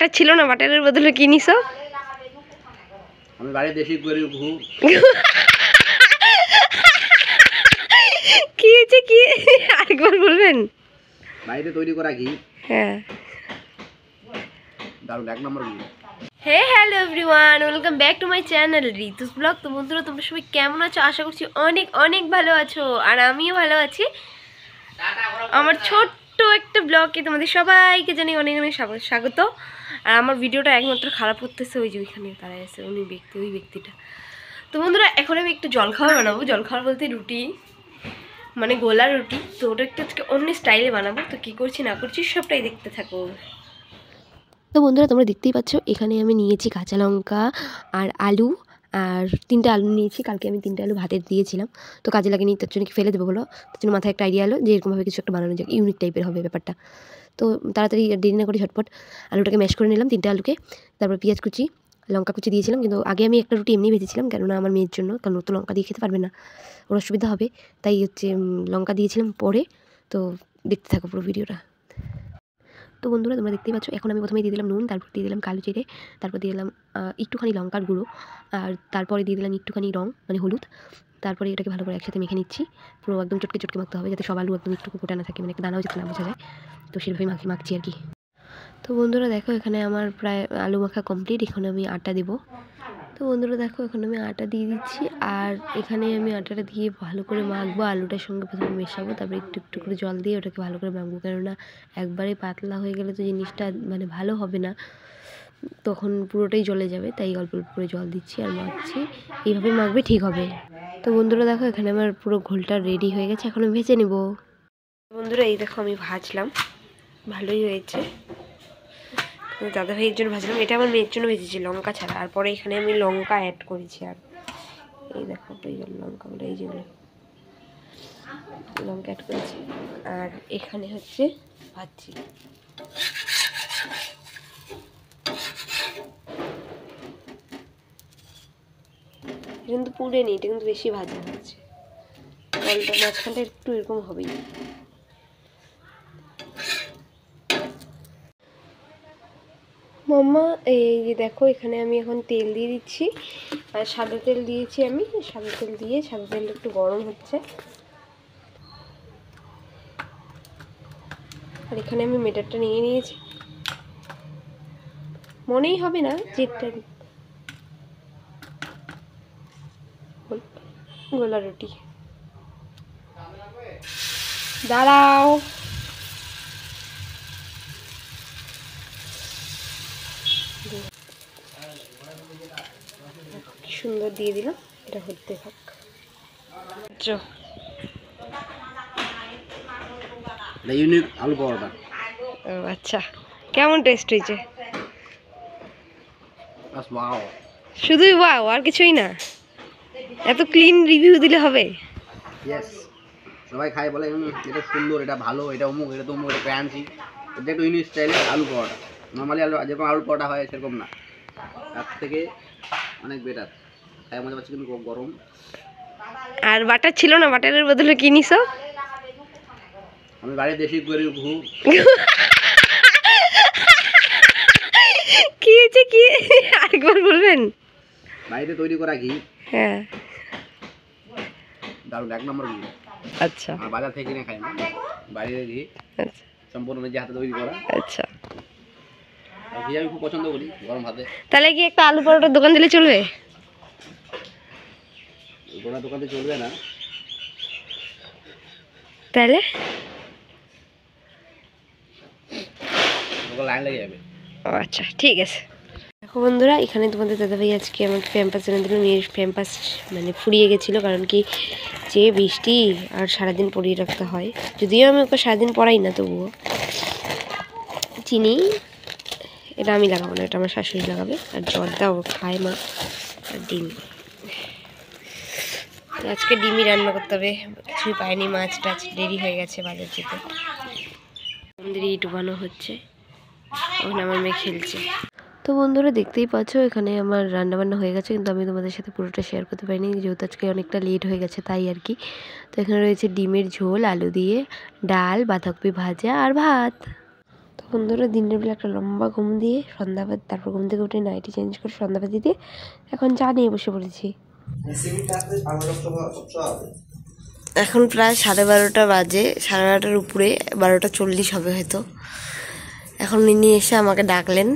Butter ছিল না, বাটারের বদলে কি নিছো? আমি বাড়ি দেশি গরু ঘু। কি হয়েছে কি আরেকবার বলবেন? বাড়িতে তৈরি করা ঘি। হ্যাঁ, দারুণ এক নম্বর ঘি। Hey hello everyone, welcome back to my channel Ritu's blog. তো বন্ধুরা, তোমরা সবাই কেমন আছো? আশা করছি অনেক অনেক ভালো আছো, আর আমিও ভালো আছি। আমার ছোট্ট একটা ব্লগে তোমাদের সবাইকে জানি অনেক অনেক স্বাগত। আর আমার ভিডিওটা একমাত্র খারাপ করতেছে ওই যে ওইখানে তারা আছে, ওই ব্যক্তিটা। তো বন্ধুরা, এখন আমি একটু জলখাবার বানাবো। জলখাবার বলতে রুটি, মানে গোলা রুটি। তো ওটা একটু আজকে অন্য স্টাইলে বানাবো। তো কী করছি না করছি সবটাই দেখতে থাকো। তো বন্ধুরা, তোমরা দেখতেই পাচ্ছ এখানে আমি নিয়েছি কাঁচা লঙ্কা আর আলু, আর 3টে আলু নিয়েছি। কালকে আমি 3টে আলু ভাতে দিয়েছিলাম, তো কাজে লাগেনি, তার জন্য কি ফেলে দেবো বলো? তার জন্য মাথায় একটা আইডিয়া এলো যে এরকমভাবে কিছু একটা বানানো যায়, ইউনিক টাইপের হবে ব্যাপারটা। তো তাড়াতাড়ি দেরি না করে ঝটপট আলুটাকে ম্যাশ করে নিলাম, 3টে আলুকে। তারপর পেঁয়াজ কুচি, লঙ্কা কুচি দিয়েছিলাম। কিন্তু আগে আমি একটা রুটি এমনি ভেজেছিলাম, কেননা আমার মেয়ের জন্য, কারণ ও তো লঙ্কা দিয়ে খেতে পারবে না, ওর অসুবিধা হবে। তাই হচ্ছে লঙ্কা দিয়েছিলাম পরে। তো দেখতে থাকো পুরো ভিডিওটা। তো বন্ধুরা, তোমরা দেখতেই পাচ্ছ এখন আমি প্রথমে দিয়ে দিলাম নুন, তারপর দিয়ে দিলাম কালো জিরে, তারপর দিয়ে দিলাম একটুখানি লঙ্কার গুঁড়ো, আর তারপরে দিয়ে দিলাম একটুখানি রং মানে হলুদ। তারপরে এটাকে ভালো করে একসাথে মেখে নিচ্ছি। পুরো একদম চটকে চটকে মাখতে হবে, যাতে সব আলু একদম একটু গোটা না থাকে, মানে একটা দানাও যাতে না বোঝা যায়। তো সেভাবেই মাখছি আর কি। তো বন্ধুরা দেখো, এখানে আমার প্রায় আলু মাখা কমপ্লিট। এখানে আমি আটা দেবো। তো বন্ধুরা দেখো, এখানে আমি আটা দিয়ে দিচ্ছি, আর এখানে আমি আটাটা দিয়ে ভালো করে মাখবো। আলুটার সঙ্গে প্রথমে মেশাবো, তারপরে একটু একটু করে জল দিয়ে ওটাকে ভালো করে মাখবো, কেননা একবারে পাতলা হয়ে গেলে তো জিনিসটা মানে ভালো হবে না, তখন পুরোটাই জলে যাবে। তাই অল্প অল্প করে জল দিচ্ছি আর মাখছি। এইভাবে মাখবে ঠিক হবে। তো বন্ধুরা দেখো, এখানে আমার পুরো ঘোলটা রেডি হয়ে গেছে, এখন আমি ভেজে নেব। বন্ধুরা এই দেখো, আমি ভাজলাম, ভালোই হয়েছে। দাদা ভাইয়ের জন্য ভাজলাম, এটা আমার মেয়ের জন্য ভেজেছি লঙ্কা ছাড়া। আর পরে এখানে আমি লঙ্কা অ্যাড করেছি, আর এই দেখো এইগুলো লঙ্কাগুলো, এই যেগুলো লঙ্কা অ্যাড করেছি। আর এখানে হচ্ছে ভাজছি। এটা কিন্তু পুড়ে নি, এটা কিন্তু বেশি ভাজা হচ্ছে। জলটা মাঝখানটা একটু এরকম হবেই। মাম্মা এই যে দেখো, এখানে আমি এখন তেল দিয়ে দিচ্ছি, আর সাদা তেল দিয়েছি আমি। সাদা তেল দিয়ে সাদা তেলটা একটু গরম হচ্ছে। আর এখানে আমি মেটারটা নিয়ে নিয়েছি, মনেই হবে না যেটা গোলা রুটি। দাঁড়াও, কি সুন্দর দিয়ে দিলাম। এটা হতে থাক। ইউনিক আলু পরোটা। আচ্ছা, কেমন টেস্ট হয়েছে? শুধুই ওয়াও, আর কিছুই না? এত ক্লিন রিভিউ দিলে হবে? ইয়েস, সবাই খায় বলে এটা সুন্দর, এটা ভালো, এটা অমুক, এটা তমুক, এটা ক্রাঞ্চি। এটা একটু ইউনিক স্টাইলের আলু পরোটা। নর্মালি আলু যেরকম আলু পরোটা হয় সেরকম না, তার থেকে অনেক বেটার। খাই মজা পাচ্ছি, কিন্তু গরম। আর বাটার ছিল না, বাটারের বদলে কি নিছো? আমি বাড়ি দেশি গরু ঘু। কি হয়েছে কি আরেকবার বলবেন? বাড়িতে তৈরি করা ঘি। হ্যাঁ, দারুণ এক নম্বর ঘি। আচ্ছা আর বাজার থেকে কিনে খাই না, বাড়ির ঘি, আচ্ছা সম্পূর্ণ নিজে হাতে তৈরি করা। আচ্ছা। আর ঘি আমি খুব পছন্দ করি গরম ভাতে। তাহলে কি একটা আলু পরোটার দোকান দিলে চলবে? গোটা দোকানে চলবে না, তাহলে লাইন লেগে যাবে। আচ্ছা ঠিক আছে। দেখো বন্ধুরা, এখানে তোমাদের দাদাভাই আজকে আমাকে প্যাম্পাস এনে দিল। মেয়ের প্যাম্পাস মানে ফুরিয়ে গেছিলো, কারণ কি যে বৃষ্টি, আর সারাদিন পরিয়ে রাখতে হয়। যদিও আমি ওকে সারাদিন পরাই না, তবুও চিনি। এটা আমি লাগাবো না, এটা আমার শাশুড়ি লাগাবে। আর জলটাও খায় মা। আর ডিম, আজকে ডিমই রান্না করতে হবে, কিছুই পাইনি। মাছ টাছ দেরি হয়ে গেছে বাজার যেতে। আমাদের এই ডুবানো হচ্ছে, ওখানে আমার মেয়ে খেলছে। তো বন্ধুরা দেখতেই পাচ্ছ, এখানে আমার রান্নাবান্না হয়ে গেছে, কিন্তু আমি তোমাদের সাথে পুরোটা শেয়ার করতে পারিনি, যেহেতু আজকে অনেকটা লেট হয়ে গেছে তাই আর কি। তো এখানে রয়েছে ডিমের ঝোল, আলু দিয়ে ডাল, বাঁধাকপি ভাজা আর ভাত। তো বন্ধুরা দিনের বেলা একটা লম্বা ঘুম দিয়ে সন্ধ্যাবাদ, তারপর ঘুম থেকে উঠে নাইটি চেঞ্জ করে সন্ধ্যাবাদি দিয়ে এখন চা নিয়ে বসে পড়েছি। এখন প্রায় 12:30 বাজে, 12:30 উপরে, 12:40 হবে হয়তো। এখন ইনি এসে আমাকে ডাকলেন,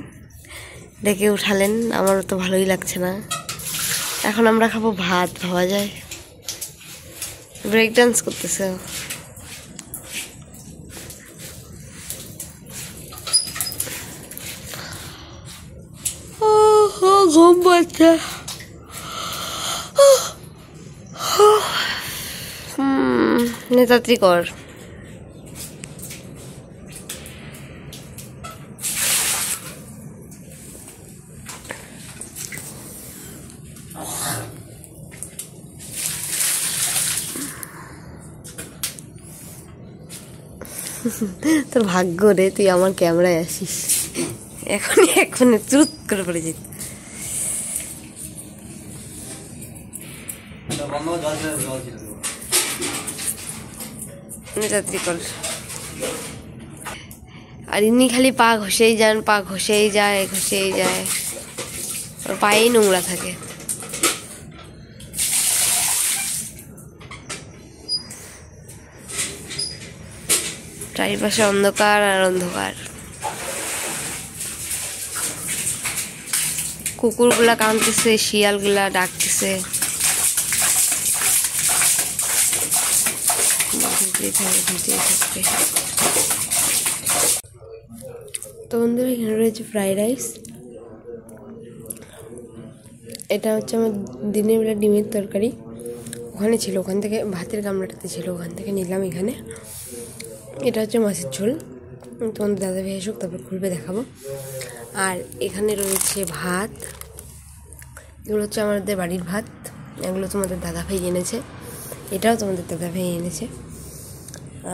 ডেকে উঠালেন। আমারও তো ভালোই লাগছে না। এখন আমরা খাবো ভাত, ভাবা যায়। ব্রেক ডান্স করতেছে। ঘুম পাচ্ছে। নেতাত্রি কর। তোর ভাগ্য রে, তুই আমার ক্যামেরায় আসিস। এখন চুপ করে পড়ে যেত। আর ইনি খালি পা ঘষেই যান, পা ঘষেই যায়, ঘষেই যায়। ওর পায়েই নোংরা থাকে। চারিপাশে অন্ধকার আর অন্ধকার। কুকুরগুলা কাঁদতেছে, শিয়ালগুলা ডাকতেছে। তো বন্ধুরা, এখানে রয়েছে ফ্রাইড রাইস। এটা হচ্ছে আমার দিনের বেলা ডিমের তরকারি। ওখানে ছিল, ওখান থেকে ভাতের গামলাটাতে ছিল, ওখান থেকে নিলাম এখানে। এটা হচ্ছে মাছের ঝোল। তোমাদের দাদা ভাই আসুক, তারপর খুলবে দেখাবো। আর এখানে রয়েছে ভাত। এগুলো হচ্ছে আমাদের বাড়ির ভাত। এগুলো তোমাদের দাদা ভাই এনেছে। এটাও তোমাদের দাদা ভাই এনেছে।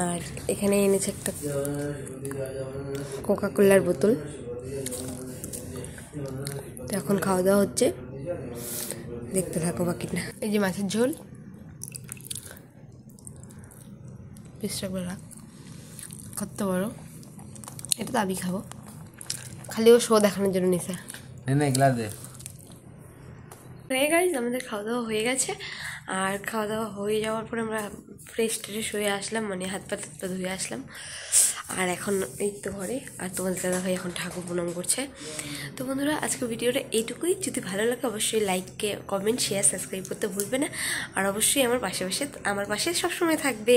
আর এখানে এনেছে একটা কোকা কোলার বোতল। তো এখন খাওয়া দাওয়া হচ্ছে, দেখতে থাকো বাকিটা। এই যে মাছের ঝোল, পিসটা করে রাখ, কত বড়। এটা তো আমি খাবো, খালি ও শো দেখানোর জন্য নিছে। গাইজ, আমাদের খাওয়া দাওয়া হয়ে গেছে। আর খাওয়া দাওয়া হয়ে যাওয়ার পরে আমরা ফ্রেশ ট্রেশ হয়ে আসলাম, মানে হাত পা ধুয়ে আসলাম। আর এখন এই তো ঘরে। আর তোমাদের দাদা ভাই এখন ঠাকুর প্রণাম করছে। তো বন্ধুরা, আজকে ভিডিওটা এইটুকুই। যদি ভালো লাগে অবশ্যই লাইক, কমেন্ট, শেয়ার, সাবস্ক্রাইব করতে ভুলবে না। আর অবশ্যই আমার পাশে সবসময় থাকবে।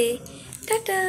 টাটা।